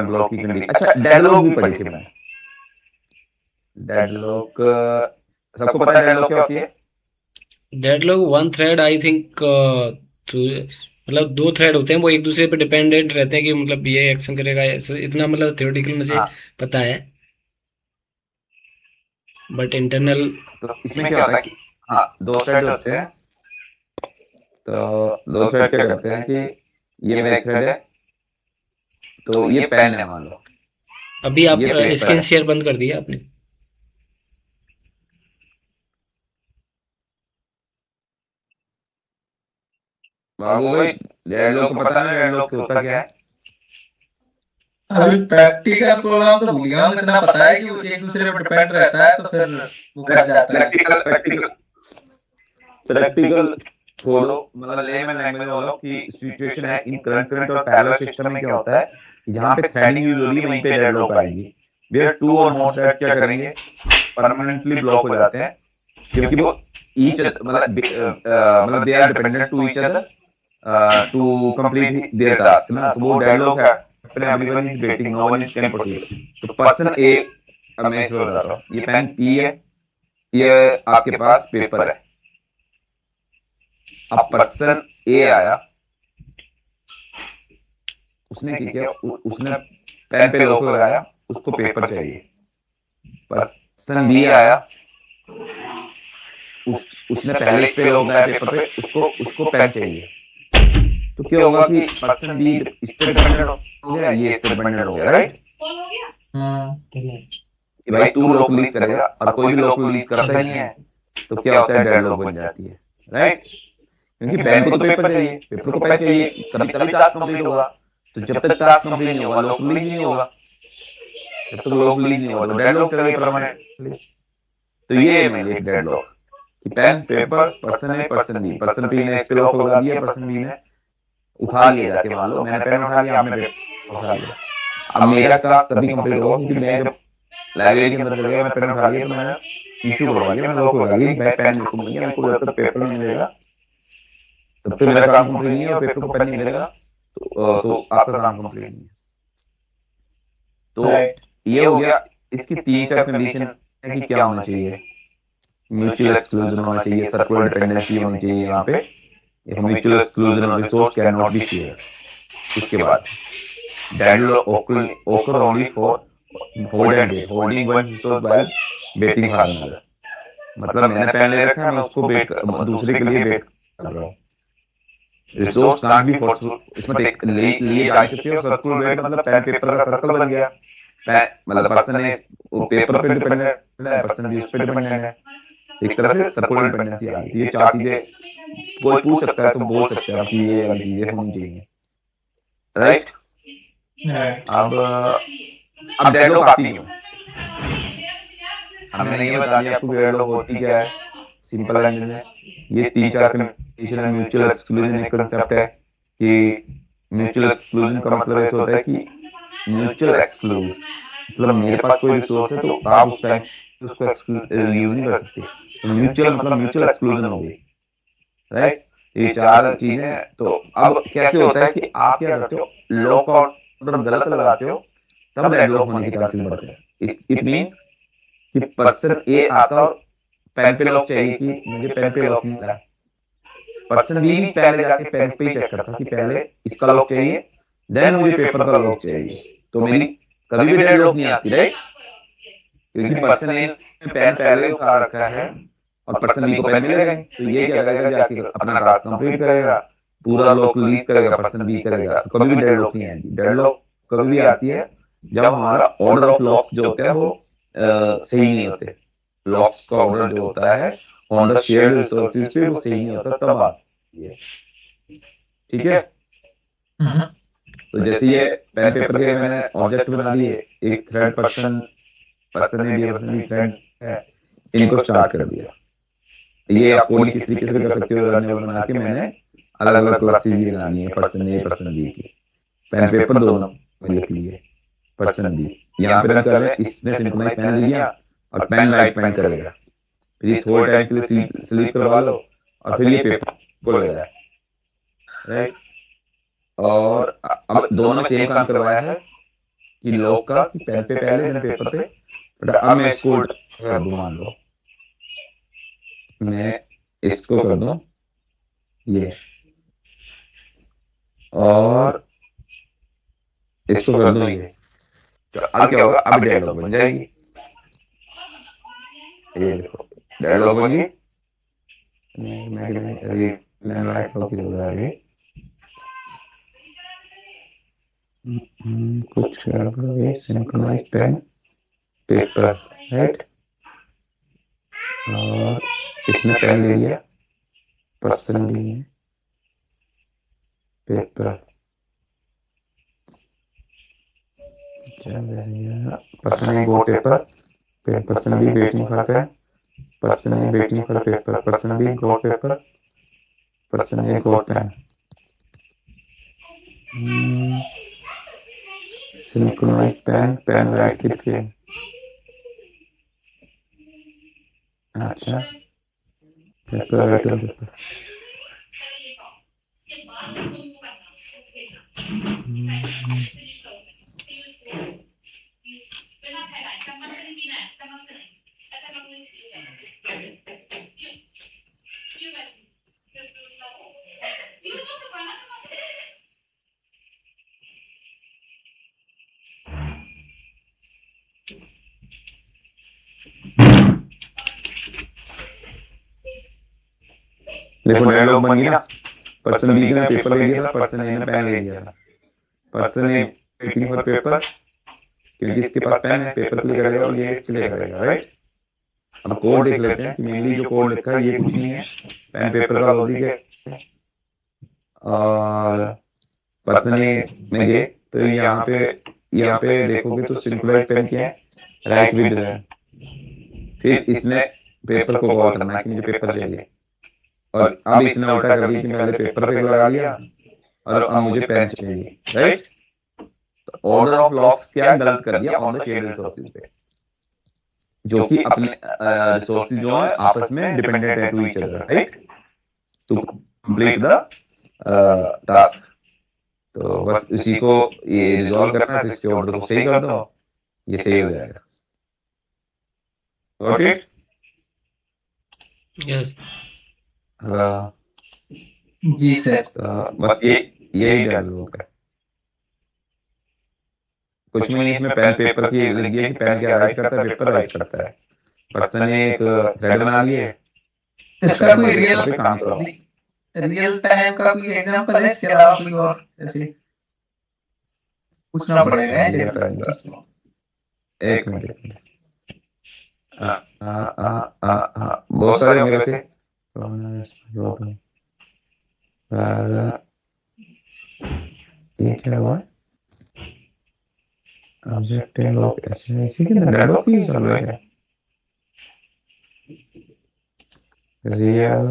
Block की condition. अच्छा, deadlock भी पढ़ी थी मैंने। डेडलॉक सबको पता है डेडलॉक क्या होती है? Deadlock one thread I think, मतलब दो थ्रेड होते हैं, वो एक दूसरे पे डिपेंडेंट रहते हैं कि मतलब ये एक्शन करेगा इतना मतलब थ्योरेटिकल मुझे हाँ, पता है, बट इंटरनल। तो इसमें क्या होता है कि हाँ, दो थ्रेड होते हैं। तो दो थ्रेड क्या करते हैं कि ये मेरा एक थ्रेड है, तो ये पेन है मान लो, अभी आप ये पेपर स्क्रीन है। शेयर बंद कर दिया आपने? बाबू भाई, डेडलॉक को पता नहीं डेडलॉक होता क्या है? अभी प्रैक्टिकल प्रोग्राम तो भूल गया हूँ, इतना पता है कि वो एक दूसरे पर डिपेंड रहता है तो फिर वो फंस जाता है। प्रैक्टिकल प्रैक्टिकल प्रैक्टिकल छोड़ो, मतलब लेमन लैंग्वेज में बोलो कि सिचुएशन है इन करंट करंट और पैरेलल सिस्टम में क्या होता है, जहाँ पे थ्रेडिंग यूज हो रही है वहीं पे डेडलॉक आएगी। वेयर टू और मोर थ्रेड्स क्या करेंगे, परमानेंटली ब्लॉक हो जाते हैं, क्योंकि वो ईच मतलब they are dependent to each other to complete their task ना। तो वो डेडलॉक है अपने, everyone is waiting, no one is can proceed. तो पर्सन ए, अब मैं इसमें बताता हूँ, ये पेन पी है, ये आपके पास पेपर है। अब पर्सन ए आया, उसने क्या किया, उसने पेन पे लॉक लगाया, उसको पेपर चाहिए। पर्सन बी आया, उसने पहले इस पे लॉक लगाया पेपर पे, उसको उसको पेन चाहिए। तो क्या होगा कि पर्सन बी इस पे डिपेंडेंट हो गया, ये इस पे डिपेंडेंट हो गया, राइट? हम्म। कि भाई तू लॉक रिलीज करेगा और कोई भी लॉक रिलीज करता नहीं है, तो क्या होता है, डेडलॉक बन जाती है, राइट? क्योंकि पेन को तो पेपर चाहिए, पेपर को पेन चाहिए, तभी तभी टास्क कंप्लीट होगा। तो जब तक टास्क कंप्लीट नहीं होगा लॉक रिलीज नहीं होगा, जब तक लॉक रिलीज नहीं होगा तो डेडलॉक चलेगा परमानेंटली। तो ये है मेनली एक डेडलॉक, कि pen paper, person A person B, person B ने इस पे लॉक लगा दिया, पर्सन बी ने उठा लिया जाके, मान लो मैंने पेन उठा लिया, आपने पेपर उठा लिया। अब मेरा टास्क तभी कंप्लीट होगा क्योंकि मैं जब लाइब्रेरी के अंदर चले गया, मैंने पेन उठा लिया, तो मैंने इशू करवा दिया, मैंने लॉक लगा दिया कि भाई पेन मेरे को मिल गया, मेरे को जब तक पेपर नहीं मिलेगा तब तक मेरा काम कंप्लीट नहीं है, और पेपर को पेन नहीं मिलेगा तो आपका काम कंप्लीट नहीं है। तो राइट। ये हो गया। इसकी तीन चार कंडीशन है कि क्या होना चाहिए, म्यूचुअल एक्सक्लूजन होना चाहिए, सर्कुलर डिपेंडेंसी होनी चाहिए यहाँ पे, म्यूचुअल एक्सक्लूजन और resource can not be share. उसके बाद deadlock occur only for hold and wait, holding one resource while waiting for another। मतलब मैंने पेन ले रखा है, मैं उसको दूसरे के लिए वेट कर रहा हूँ। रिसोर्स कांट बी फोर्सफुल, इसमें लिए जा नहीं सकते। और सर्कुलर वेट मतलब पेन पेपर का सर्कल बन गया। पेन मतलब पर्सन है पेपर पे डिपेंडेंट है, पर्सन भी उस पर डिपेंडेंट है, एक तरह से सर्कुलर डिपेंडेंसी आ गई। तो ये चार चीजें कोई पूछ सकता है तो बोल सकते हैं आप कि ये वाली चीजें होनी चाहिए, राइट? राइट। अब डेडलॉक आती क्यों, अब मैंने ये बता दिया आपको कि डेडलॉक होती क्या है, सिंपल लैंग्वेज में ये तीन चार कंडीशन है। म्यूचुअल एक्सक्लूजन एक कंसेप्ट है कि म्यूचुअल एक्सक्लूजन का मतलब ऐसा होता है कि म्यूचुअल एक्सक्लूज मतलब मेरे पास कोई रिसोर्स है तो आप उस टाइम उसको यूज नहीं कर सकते, तो म्यूचुअल मतलब म्यूचुअल एक्सक्लूजन हो गई, राइट? ये चार चीजें। तो अब कैसे होता है कि आप क्या करते हो, लॉक ऑर्डर गलत लगाते हो, तब डेडलॉक होने के चांसेस बढ़ते हैं। इट मीन्स कि पर्सन ए आता और पेन पे लॉक चाहिए कि मुझे पेन पे लॉक नहीं मिला, पर्सन बी भी पहले जाके पेन पे ही चेक करता कि पहले इसका लॉक चाहिए, देन मुझे पेपर का लॉक चाहिए, तो मेरी कभी भी डेड लॉक नहीं आती, राइट? क्योंकि पर्सन ए ने पेन पहले उठा रखा है और पर्सन बी को पेन मिलेगा नहीं, तो ये क्या करेगा, जाके अपना टास्क कंप्लीट करेगा, पूरा लॉक रिलीज करेगा, पर्सन बी करेगा, तो कभी भी डेड लॉक नहीं आएगी। डेड लॉक कभी भी आती है जब हमारा ऑर्डर ऑफ लॉक्स जो होते हैं वो सही नहीं होते। लॉक्स का ऑर्डर जो होता है ऑन द शेयर्ड रिसोर्सेज पे वो सही नहीं होता, तब आती है, ठीक है? हम्म। तो जैसे ये पेन पेपर के मैंने ऑब्जेक्ट बना दिए, एक thread person, person A B person B thread है, इनको स्टार्ट कर दिया। ये आप कोडिंग किस तरीके से भी कर सकते हो, रनेबल बना के मैंने अलग अलग क्लासेज भी बनानी है, पर्सन ए पर्सन बी की, पेन पेपर दोनों में लिख लिए, पर्सन बी यहाँ पे रन कर रहे हैं, इसने सिंक्रोनाइज पेन ले लिया और पेन लाइट पेन करेगा, फिर ये थोड़े टाइम के लिए स्लीप करवा लो और फिर ये पेपर को लगाया, राइट? और अब दोनों में सेम काम करवाया है, कि लॉग का कि पेन पे पहले देन पेपर पे, बट अब मैं इसको उल्टा कर दूं, मान लो मैं इसको कर दूं ये, और इसको कर दूं ये, तो अब क्या होगा, अब डेडलॉक बन जाएगी। ये देखो डेडलॉक बन गई। मैं राइट लॉक की जरूरत आ रही है। कुछ सिंक्रोनाइज पेन पेपर, राइट, और इसने पेन ले लिया, पर्सन भी है paper, person A go paper, person B waiting for pen, person A waiting for paper, person B go paper, person A go pen. Synchronise pen, pen write with pen. अच्छा, paper write with paper. देखो deadlock बन गई ना, person B ने paper ले लिया था, person ए ने पेन ले लिया था, person A waiting for paper, क्योंकि इसके पास पेन है, पेपर के लिए करेगा और ये इसके लिए करेगा, राइट। अब कोड देख लेते हैं कि मेनली जो कोड लिखा है ये कुछ नहीं है, पेन पेपर का लॉजिक है। और पर्सन ए में गए तो यहाँ पे देखोगे तो सिंक्रोनाइज पेन क्या है, राइट विद पेन। फिर इसने पेपर को कॉल करना है कि मुझे पेपर चाहिए, और अब इसने उल्टा कर दिया कि पहले पेपर पे लगा लिया और अब मुझे पेन चाहिए, राइट। ऑर्डर ऑफ लॉक्स क्या गलत कर दिया ऑन द शेयर्ड रिसोर्सेज पे, जो कि अपने रिसोर्सेज जो है आपस में डिपेंडेंट है to each other, right, to complete the task. तो बस इसी को ये रिजॉल्व करना है, तो इसके ऑर्डर को सही कर दो, ये सही हो जाएगा। Got it? यस। जी सर। बस यही डेडलॉक है, कुछ नहीं इसमें। पेन पेपर की लिख दिया कि पेन क्या राइट करता है, पेपर राइट करता है। पर्सन ने एक थ्रेड बना लिए, इसका कोई पेपर पे काम करो। रियल टाइम का कोई एग्जांपल है इसके अलावा कोई और ऐसे पूछना पड़ेगा है रियल टाइम का एक मिनट, बहुत सारे होंगे वैसे। ये क्या हुआ, ऑब्जेक्ट लॉक, इसी के अंदर डेडलॉक ही चल रहा है। रियल